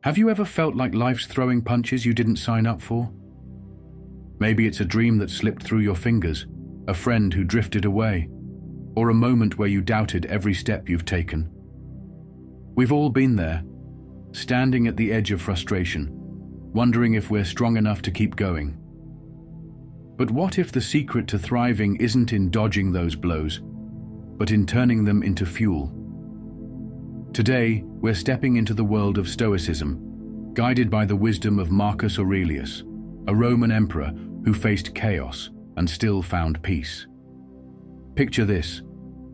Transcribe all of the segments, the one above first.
Have you ever felt like life's throwing punches you didn't sign up for? Maybe it's a dream that slipped through your fingers, a friend who drifted away, or a moment where you doubted every step you've taken. We've all been there, standing at the edge of frustration, wondering if we're strong enough to keep going. But what if the secret to thriving isn't in dodging those blows, but in turning them into fuel? Today, we're stepping into the world of Stoicism, guided by the wisdom of Marcus Aurelius, a Roman emperor who faced chaos and still found peace. Picture this: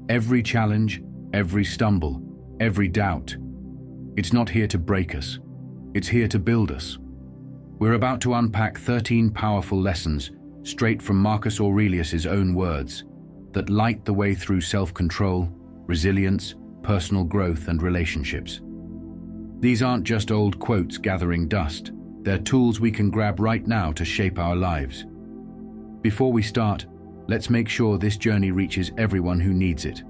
every challenge, every stumble, every doubt. It's not here to break us, it's here to build us. We're about to unpack 13 powerful lessons straight from Marcus Aurelius's own words that light the way through self-control, resilience, personal growth, and relationships. These aren't just old quotes gathering dust. They're tools we can grab right now to shape our lives. Before we start, let's make sure this journey reaches everyone who needs it.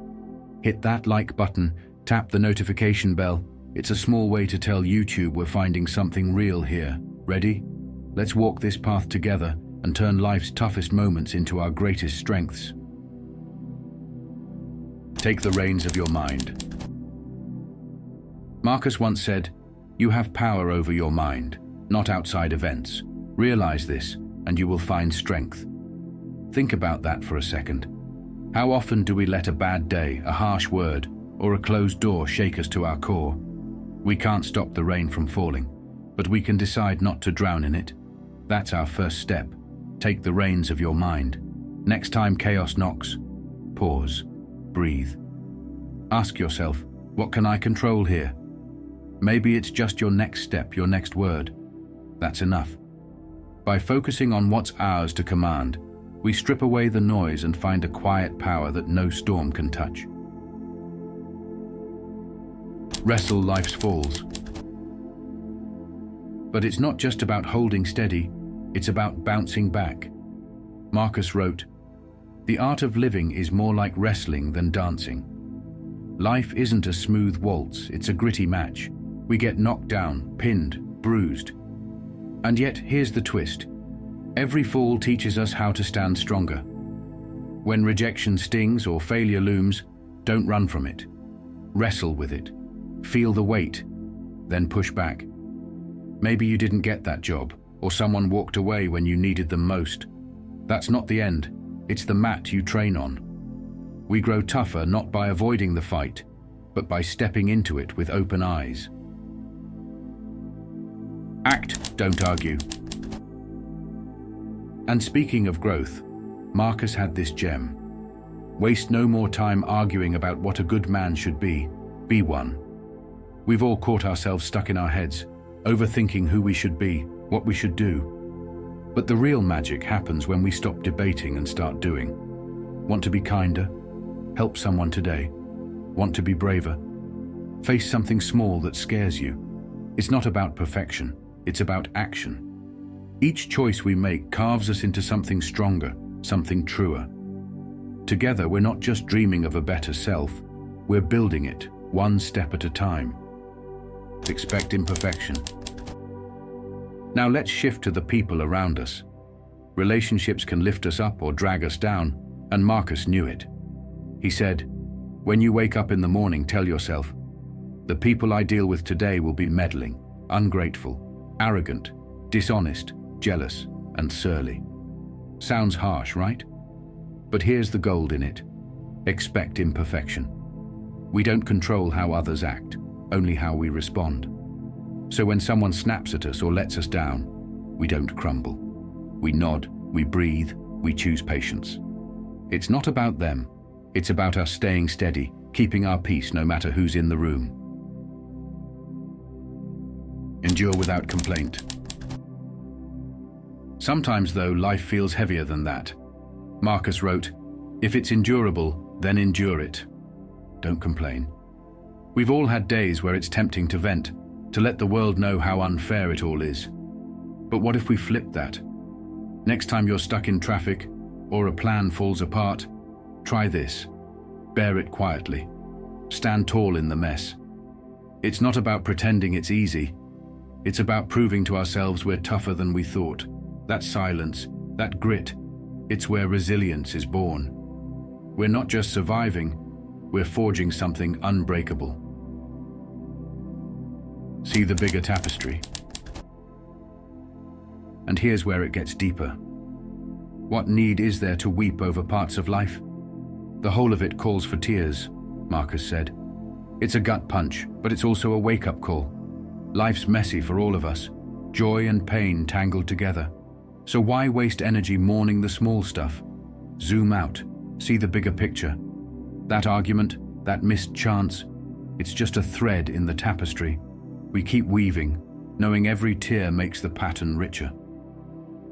Hit that like button, tap the notification bell. It's a small way to tell YouTube we're finding something real here. Ready? Let's walk this path together and turn life's toughest moments into our greatest strengths. Take the reins of your mind. Marcus once said, "You have power over your mind, not outside events. Realize this, and you will find strength." Think about that for a second. How often do we let a bad day, a harsh word, or a closed door shake us to our core? We can't stop the rain from falling, but we can decide not to drown in it. That's our first step. Take the reins of your mind. Next time chaos knocks, pause, breathe. Ask yourself, what can I control here? Maybe it's just your next step, your next word. That's enough. By focusing on what's ours to command, we strip away the noise and find a quiet power that no storm can touch. Wrestle life's falls. But it's not just about holding steady, it's about bouncing back. Marcus wrote, "The art of living is more like wrestling than dancing. Life isn't a smooth waltz, it's a gritty match. We get knocked down, pinned, bruised. And yet, here's the twist. Every fall teaches us how to stand stronger. When rejection stings or failure looms, don't run from it. Wrestle with it. Feel the weight, then push back. Maybe you didn't get that job, or someone walked away when you needed them most. That's not the end, it's the mat you train on. We grow tougher not by avoiding the fight, but by stepping into it with open eyes. Act, don't argue." And speaking of growth, Marcus had this gem. Waste no more time arguing about what a good man should be one. We've all caught ourselves stuck in our heads, overthinking who we should be, what we should do. But the real magic happens when we stop debating and start doing. Want to be kinder? Help someone today. Want to be braver? Face something small that scares you. It's not about perfection, it's about action. Each choice we make carves us into something stronger, something truer. Together, we're not just dreaming of a better self, we're building it, one step at a time. Expect imperfection. Now let's shift to the people around us. Relationships can lift us up or drag us down, and Marcus knew it. He said, "When you wake up in the morning, tell yourself, the people I deal with today will be meddling, ungrateful, arrogant, dishonest, jealous, and surly." Sounds harsh, right? But here's the gold in it. Expect imperfection. We don't control how others act, only how we respond. So when someone snaps at us or lets us down, we don't crumble. We nod, we breathe, we choose patience. It's not about them, it's about us staying steady, keeping our peace no matter who's in the room. Endure without complaint. Sometimes, though, life feels heavier than that. Marcus wrote, "If it's endurable, then endure it. Don't complain." We've all had days where it's tempting to vent, to let the world know how unfair it all is. But what if we flip that? Next time you're stuck in traffic, or a plan falls apart, try this. Bear it quietly. Stand tall in the mess. It's not about pretending it's easy. It's about proving to ourselves we're tougher than we thought. That silence, that grit, it's where resilience is born. We're not just surviving, we're forging something unbreakable. See the bigger tapestry. And here's where it gets deeper. What need is there to weep over parts of life? The whole of it calls for tears, Marcus said. It's a gut punch, but it's also a wake-up call. Life's messy for all of us, joy and pain tangled together. So why waste energy mourning the small stuff? Zoom out, see the bigger picture. That argument, that missed chance, it's just a thread in the tapestry. We keep weaving, knowing every tear makes the pattern richer.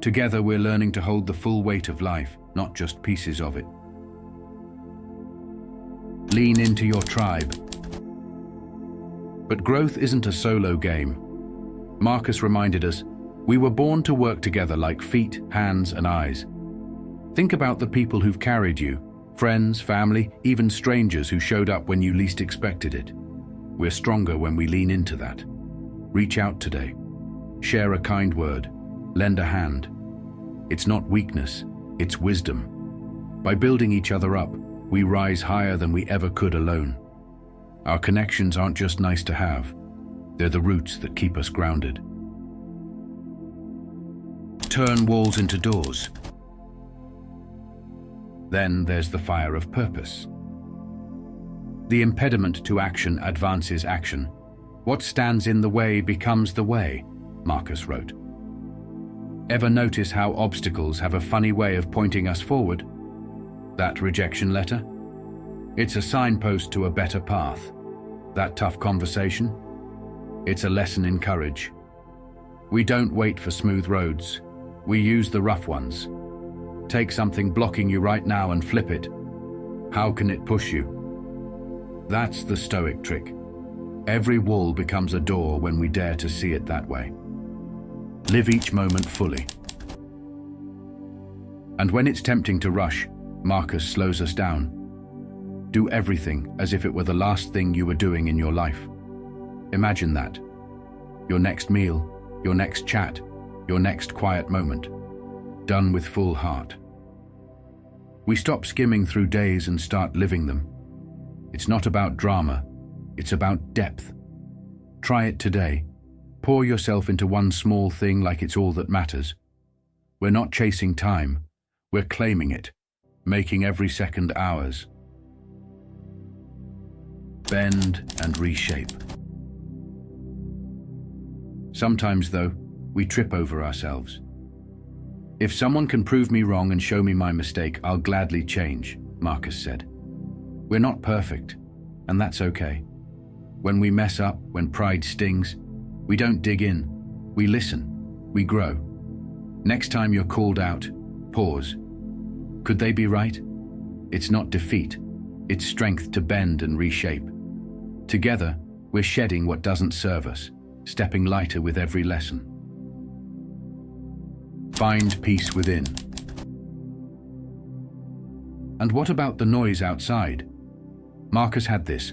Together we're learning to hold the full weight of life, not just pieces of it. Lean into your tribe. But growth isn't a solo game. Marcus reminded us, we were born to work together like feet, hands, and eyes. Think about the people who've carried you, friends, family, even strangers who showed up when you least expected it. We're stronger when we lean into that. Reach out today. Share a kind word. Lend a hand. It's not weakness, it's wisdom. By building each other up, we rise higher than we ever could alone. Our connections aren't just nice to have, they're the roots that keep us grounded. Turn walls into doors. Then there's the fire of purpose. The impediment to action advances action. What stands in the way becomes the way, Marcus wrote. Ever notice how obstacles have a funny way of pointing us forward? That rejection letter? It's a signpost to a better path. That tough conversation? It's a lesson in courage. We don't wait for smooth roads. We use the rough ones. Take something blocking you right now and flip it. How can it push you? That's the Stoic trick. Every wall becomes a door when we dare to see it that way. Live each moment fully. And when it's tempting to rush, Marcus slows us down. Do everything as if it were the last thing you were doing in your life. Imagine that. Your next meal, your next chat, your next quiet moment. Done with full heart. We stop skimming through days and start living them. It's not about drama, it's about depth. Try it today. Pour yourself into one small thing like it's all that matters. We're not chasing time, we're claiming it, making every second ours. Bend and reshape. Sometimes, though, we trip over ourselves. If someone can prove me wrong and show me my mistake, I'll gladly change, Marcus said. We're not perfect, and that's okay. When we mess up, when pride stings, we don't dig in, we listen, we grow. Next time you're called out, pause. Could they be right? It's not defeat, it's strength to bend and reshape. Together, we're shedding what doesn't serve us, stepping lighter with every lesson. Find peace within. And what about the noise outside? Marcus had this.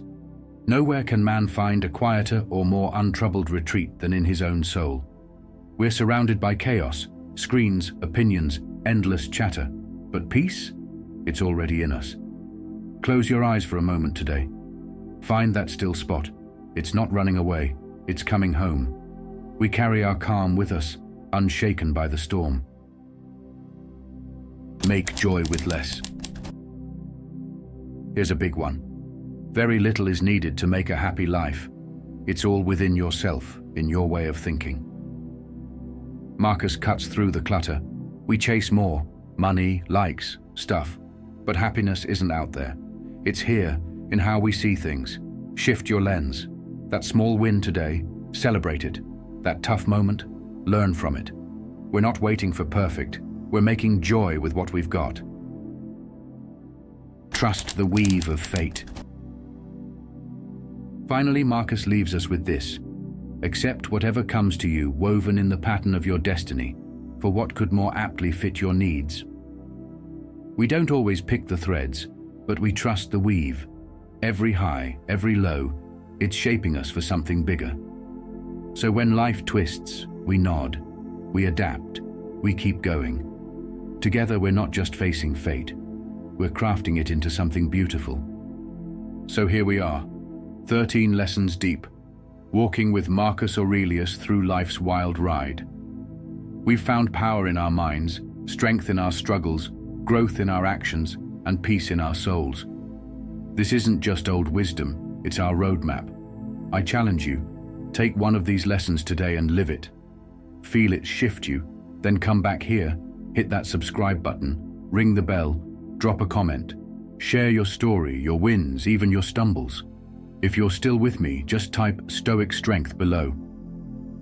Nowhere can man find a quieter or more untroubled retreat than in his own soul. We're surrounded by chaos, screens, opinions, endless chatter. But peace? It's already in us. Close your eyes for a moment today. Find that still spot. It's not running away, it's coming home. We carry our calm with us, unshaken by the storm. Make joy with less. Here's a big one. Very little is needed to make a happy life. It's all within yourself, in your way of thinking. Marcus cuts through the clutter. We chase more, money, likes, stuff. But happiness isn't out there. It's here, in how we see things. Shift your lens. That small win today, celebrate it. That tough moment, learn from it. We're not waiting for perfect. We're making joy with what we've got. Trust the weave of fate. Finally, Marcus leaves us with this. Accept whatever comes to you, woven in the pattern of your destiny, for what could more aptly fit your needs. We don't always pick the threads, but we trust the weave. Every high, every low, it's shaping us for something bigger. So when life twists, we nod, we adapt, we keep going. Together, we're not just facing fate, we're crafting it into something beautiful. So here we are, 13 lessons deep, walking with Marcus Aurelius through life's wild ride. We've found power in our minds, strength in our struggles, growth in our actions, and peace in our souls. This isn't just old wisdom, it's our roadmap. I challenge you, take one of these lessons today and live it. Feel it shift you, then come back here, hit that subscribe button, ring the bell, drop a comment, share your story, your wins, even your stumbles. If you're still with me, just type Stoic Strength below.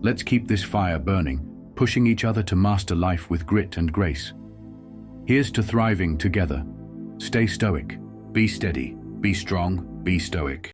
Let's keep this fire burning, pushing each other to master life with grit and grace. Here's to thriving together. Stay stoic, be steady, be strong, be stoic.